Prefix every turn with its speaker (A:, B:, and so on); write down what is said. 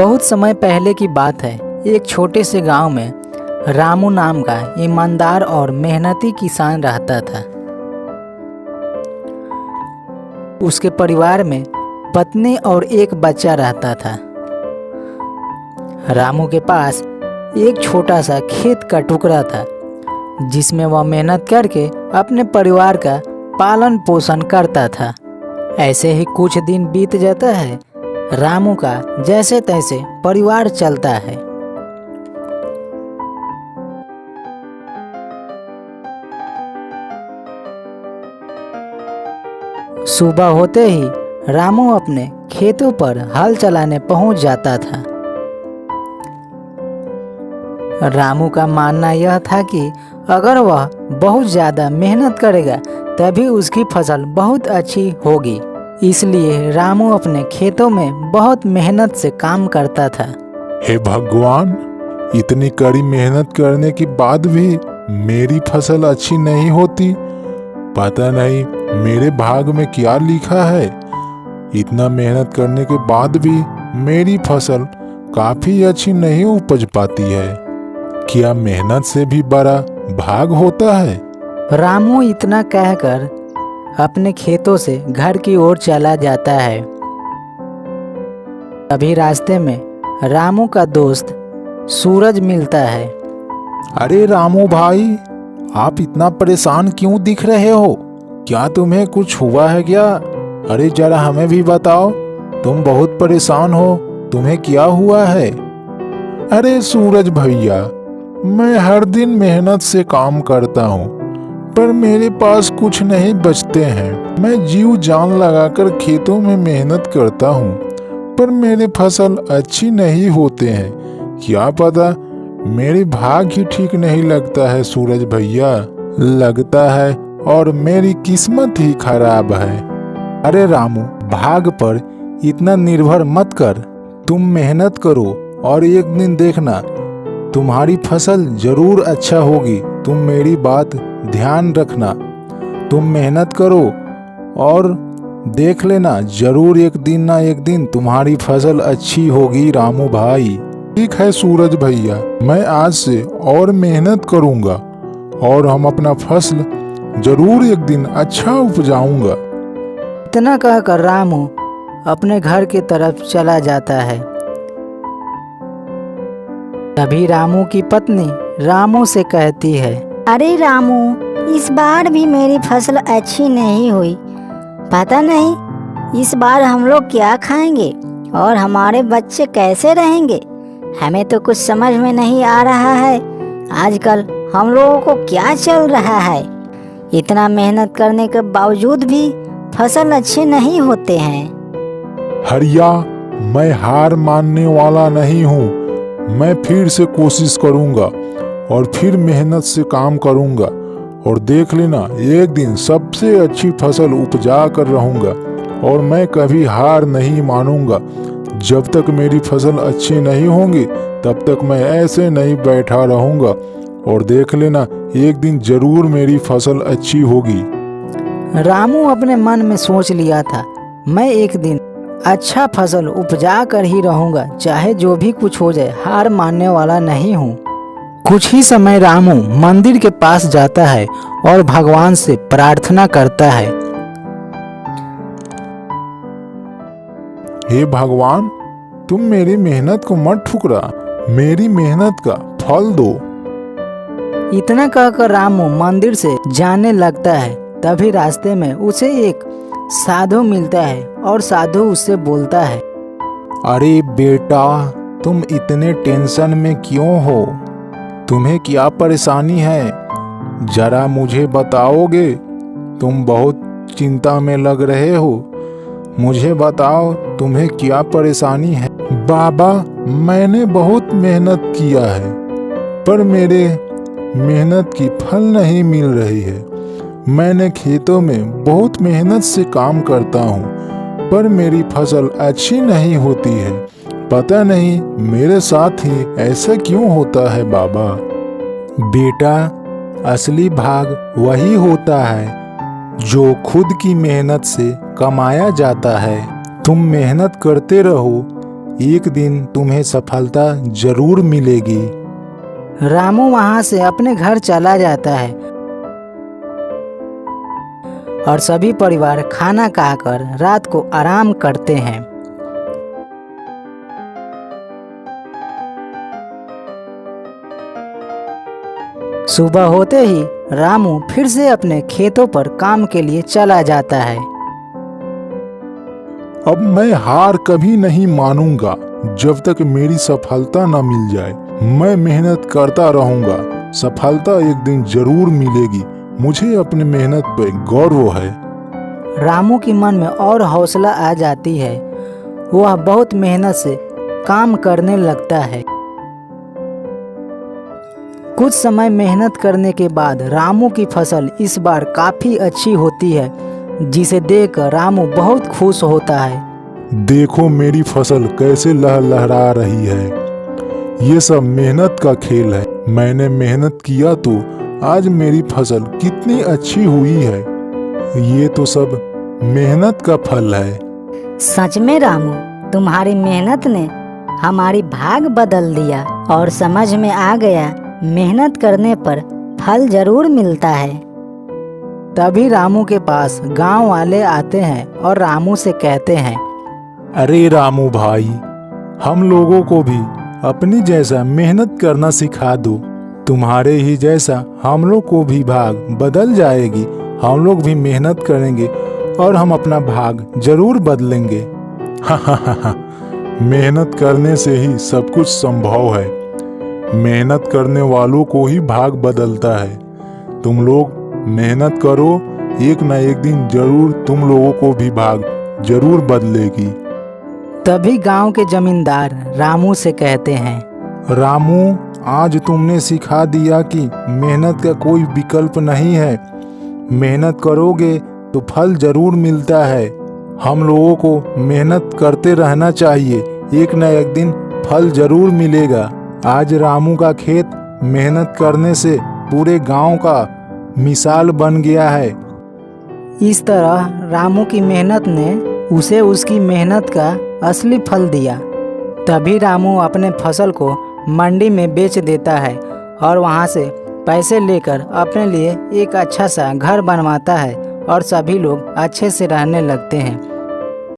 A: बहुत समय पहले की बात है। एक छोटे से गांव में रामू नाम का ईमानदार और मेहनती किसान रहता था। उसके परिवार में पत्नी और एक बच्चा रहता था। रामू के पास एक छोटा सा खेत का टुकड़ा था जिसमें वह मेहनत करके अपने परिवार का पालन पोषण करता था। ऐसे ही कुछ दिन बीत जाता है। रामू का जैसे तैसे परिवार चलता है। सुबह होते ही रामू अपने खेतों पर हल चलाने पहुंच जाता था। रामू का मानना यह था कि अगर वह बहुत ज़्यादा मेहनत करेगा तभी उसकी फसल बहुत अच्छी होगी। इसलिए रामू अपने खेतों में बहुत मेहनत से काम करता था।
B: हे भगवान, इतनी कड़ी मेहनत करने के बाद भी मेरी फसल अच्छी नहीं होती। पता नहीं मेरे भाग में क्या लिखा है। इतना मेहनत करने के बाद भी मेरी फसल काफी अच्छी नहीं उपज पाती है। क्या मेहनत से भी बड़ा भाग होता है?
A: रामू इतना कहकर अपने खेतों से घर की ओर चला जाता है। तभी रास्ते में रामू का दोस्त सूरज मिलता है।
B: अरे रामू भाई, आप इतना परेशान क्यों दिख रहे हो? क्या तुम्हें कुछ हुआ है क्या? अरे जरा हमें भी बताओ, तुम बहुत परेशान हो, तुम्हें क्या हुआ है? अरे सूरज भैया, मैं हर दिन मेहनत से काम करता हूँ पर मेरे पास कुछ नहीं बचते हैं। मैं जीव जान लगाकर खेतों में मेहनत करता हूँ पर मेरे फसल अच्छी नहीं होते हैं। क्या पता मेरी भाग ही ठीक नहीं लगता है सूरज भैया। लगता है और मेरी किस्मत ही खराब है। अरे रामू, भाग पर इतना निर्भर मत कर। तुम मेहनत करो और एक दिन देखना तुम्हारी फसल जरूर अच्छा होगी। तुम मेरी बात ध्यान रखना। तुम मेहनत करो और देख लेना, जरूर एक दिन ना एक दिन तुम्हारी फसल अच्छी होगी रामू भाई। ठीक है सूरज भैया, मैं आज से और मेहनत करूंगा और हम अपना फसल जरूर एक दिन अच्छा उपजाऊंगा।
A: इतना कहकर रामू अपने घर की तरफ चला जाता है। तभी रामू की पत्नी रामू से कहती है,
C: अरे रामू, इस बार भी मेरी फसल अच्छी नहीं हुई। पता नहीं इस बार हम लोग क्या खाएंगे और हमारे बच्चे कैसे रहेंगे। हमें तो कुछ समझ में नहीं आ रहा है। आजकल हम लोगों को क्या चल रहा है। इतना मेहनत करने के बावजूद भी फसल अच्छे नहीं होते हैं।
B: हरिया, मैं हार मानने वाला नहीं हूँ। मैं फिर से कोशिश करूंगा और फिर मेहनत से काम करूंगा और देख लेना एक दिन सबसे अच्छी फसल उपजा कर रहूंगा। और मैं कभी हार नहीं मानूंगा। जब तक मेरी फसल अच्छी नहीं होंगी तब तक मैं ऐसे नहीं बैठा रहूंगा। और देख लेना एक दिन जरूर मेरी फसल अच्छी होगी।
A: रामू अपने मन में सोच लिया था, मैं एक दिन अच्छा फसल उपजा कर ही रहूंगा, चाहे जो भी कुछ हो जाए। हार मानने वाला नहीं हूँ। कुछ ही समय रामू मंदिर के पास जाता है और भगवान से प्रार्थना करता है।
B: हे भगवान, तुम मेरी मेहनत को मत ठुकरा, मेरी मेहनत का फल दो।
A: इतना कहकर रामू मंदिर से जाने लगता है। तभी रास्ते में उसे एक साधु मिलता है और साधु उससे बोलता है,
B: अरे बेटा, तुम इतने टेंशन में क्यों हो? तुम्हें क्या परेशानी है? जरा मुझे बताओगे? तुम बहुत चिंता में लग रहे हो। मुझे बताओ तुम्हें क्या परेशानी है? बाबा, मैंने बहुत मेहनत किया है पर मेरे मेहनत की फल नहीं मिल रही है। मैंने खेतों में बहुत मेहनत से काम करता हूँ पर मेरी फसल अच्छी नहीं होती है। पता नहीं मेरे साथ ही ऐसा क्यों होता है बाबा। बेटा, असली भाग वही होता है जो खुद की मेहनत से कमाया जाता है। तुम मेहनत करते रहो, एक दिन तुम्हें सफलता जरूर मिलेगी।
A: रामू वहां से अपने घर चला जाता है और सभी परिवार खाना खाकर रात को आराम करते हैं। सुबह होते ही रामू फिर से अपने खेतों पर काम के लिए चला जाता है।
B: अब मैं हार कभी नहीं मानूंगा जब तक मेरी सफलता न मिल जाए। मैं मेहनत करता रहूंगा, सफलता एक दिन जरूर मिलेगी। मुझे अपनी मेहनत पे गौरव है।
A: रामू की मन में और हौसला आ जाती है। वह बहुत मेहनत से काम करने लगता है। कुछ समय मेहनत करने के बाद रामू की फसल इस बार काफी अच्छी होती है, जिसे देखकर रामू बहुत खुश होता है।
B: देखो मेरी फसल कैसे लहलहा रही है। ये सब मेहनत का खेल है। मैंने मेहनत किया तो आज मेरी फसल कितनी अच्छी हुई है। ये तो सब मेहनत का फल है।
C: सच में रामू, तुम्हारी मेहनत ने हमारी भाग बदल दिया और समझ में आ गया मेहनत करने पर फल जरूर मिलता है।
A: तभी रामू के पास गांव वाले आते हैं और रामू से कहते हैं,
B: अरे रामू भाई, हम लोगों को भी अपनी जैसा मेहनत करना सिखा दो। तुम्हारे ही जैसा हम लोग को भी भाग बदल जाएगी। हम लोग भी मेहनत करेंगे और हम अपना भाग जरूर बदलेंगे। मेहनत करने से ही सब कुछ संभव है। मेहनत करने वालों को ही भाग बदलता है। तुम लोग मेहनत करो, एक न एक दिन जरूर तुम लोगों को भी भाग जरूर बदलेगी।
A: तभी गांव के जमींदार रामू से कहते हैं,
B: रामू, आज तुमने सिखा दिया कि मेहनत का कोई विकल्प नहीं है। मेहनत करोगे तो फल जरूर मिलता है। हम लोगों को मेहनत करते रहना चाहिए, एक न एक दिन फल जरूर मिलेगा। आज रामू का खेत मेहनत करने से पूरे गांव का मिसाल बन गया है।
A: इस तरह रामू की मेहनत ने उसे उसकी मेहनत का असली फल दिया। तभी रामू अपने फसल को मंडी में बेच देता है और वहां से पैसे लेकर अपने लिए एक अच्छा सा घर बनवाता है और सभी लोग अच्छे से रहने लगते हैं।